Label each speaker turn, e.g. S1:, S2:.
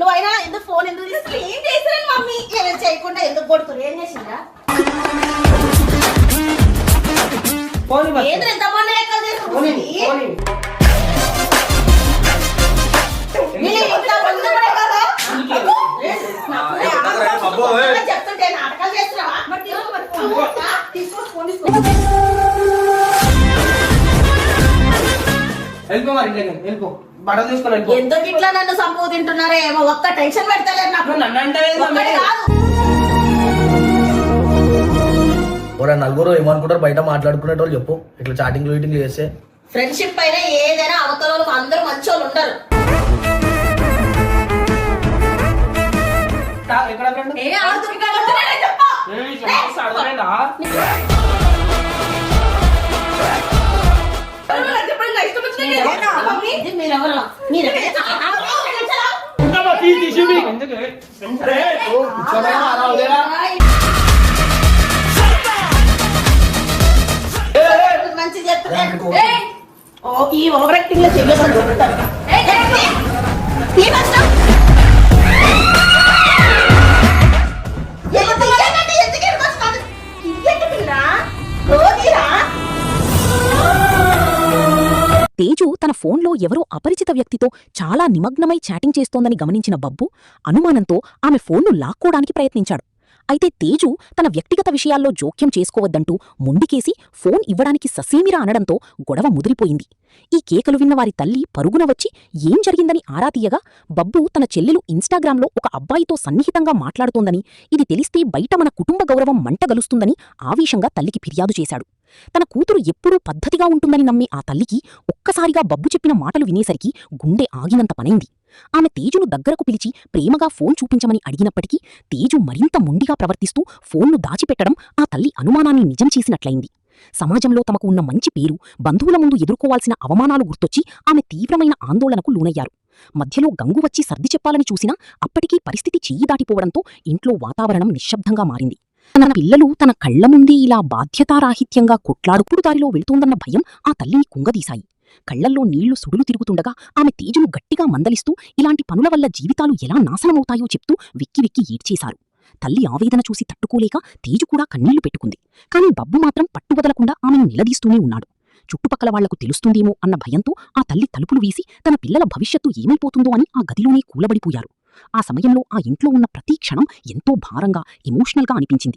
S1: నువ్వైనా ఎందుకు ఫోన్ ఎందుకు తీసుకుని ఏం చేసిరని మమ్మీ ఏమైనా చేయకుండా ఎందుకు కొడుతురు ఏం చేసిందా ఏంద్ర ఎంత మొన్న లెక్కలు చేసుకుంటుంది చెప్తుంటే నాటకాలు చేస్తున్నావా ఎందుకు ఇట్లా నన్ను సంపూ తింటున్నారే ఏమో ఒక్క టెన్షన్ పెడతలేరు నాకు
S2: నలుగురు ఏమనుకుంటారు బయట మాట్లాడుకునేటోళ్ళు చెప్పు ఇట్లా చాటింగ్ మీటింగ్ చేస్తే
S1: ఫ్రెండ్షిప్ పైన ఏదైనా అవతల అందరూ మంచోళ్ళు ఉండరు మంచి చెప్తారు ఈ ఓవర్ యాక్టింగ్ లో చెయ్యకుండా
S3: తేజు తన ఫోన్లో ఎవరో అపరిచిత వ్యక్తితో చాలా నిమగ్నమై చాటింగ్ చేస్తోందని గమనించిన బబ్బు అనుమానంతో ఆమె ఫోన్ను లాక్కోడానికి ప్రయత్నించాడు. అయితే తేజు తన వ్యక్తిగత విషయాల్లో జోక్యం చేసుకోవద్దంటూ మొండికేసి ఫోన్ ఇవ్వడానికి ససేమిరా అనడంతో గొడవ ముదిరిపోయింది. ఈ కేకలు విన్న వారి తల్లి పరుగున వచ్చి ఏం జరిగిందని ఆరా తీయగా బబ్బు తన చెల్లెలు ఇన్స్టాగ్రామ్లో ఒక అబ్బాయితో సన్నిహితంగా మాట్లాడుతోందని, ఇది తెలిస్తే బయట మన కుటుంబ గౌరవం మంటగలుస్తుందని ఆవేశంగా తల్లికి ఫిర్యాదు చేశాడు. తన కూతురు ఎప్పుడూ పద్ధతిగా ఉంటుందని నమ్మే ఆ తల్లికి ఒక్కసారిగా బబ్బు చెప్పిన మాటలు వినేసరికి గుండె ఆగినంత పనైంది. ఆమె తేజును దగ్గరకు పిలిచి ప్రేమగా ఫోన్ చూపించమని అడిగినప్పటికీ తేజు మరింత మొండిగా ప్రవర్తిస్తూ ఫోన్ను దాచిపెట్టడం ఆ తల్లి అనుమానాన్ని నిజం చేసినట్లయింది. సమాజంలో తమకు ఉన్న మంచి పేరు, బంధువుల ముందు ఎదుర్కోవాల్సిన అవమానాలు గుర్తొచ్చి ఆమె తీవ్రమైన ఆందోళనకు లోనయ్యారు. మధ్యలో గంగు వచ్చి సర్ది చెప్పాలని చూసినా అప్పటికీ పరిస్థితి చెయ్యి దాటిపోవడంతో ఇంట్లో వాతావరణం నిశ్శబ్దంగా మారింది. తన పిల్లలు తన కళ్ల ముందే ఇలా బాధ్యతారాహిత్యంగా కొట్లాడుకుడు దారిలో వెళ్తోందన్న భయం ఆ తల్లిని కుంగదీశాయి. కళ్లల్లో నీళ్లు సుడులు తిరుగుతుండగా ఆమె తేజును గట్టిగా మందలిస్తూ ఇలాంటి పనుల వల్ల జీవితాలు ఎలా నాశనమవుతాయో చెప్తూ వెక్కి వెక్కి ఏడ్చేశారు. తల్లి ఆవేదన చూసి తట్టుకోలేక తేజు కూడా కన్నీళ్లు పెట్టుకుంది. కాని బబ్బు మాత్రం పట్టువదలకుండా ఆమెను నిలదీస్తూనే ఉన్నాడు. చుట్టుపక్కల వాళ్లకు తెలుస్తుందేమో అన్న భయంతో ఆ తల్లి తలుపులు వీసి తన పిల్లల భవిష్యత్తు ఏమైపోతుందో అని ఆ గదిలోనే కూలబడిపోయారు. ఆ సమయంలో ఆ ఇంట్లో ఉన్న ప్రతి క్షణం ఎంతో భారంగా, ఎమోషనల్గా అనిపించింది.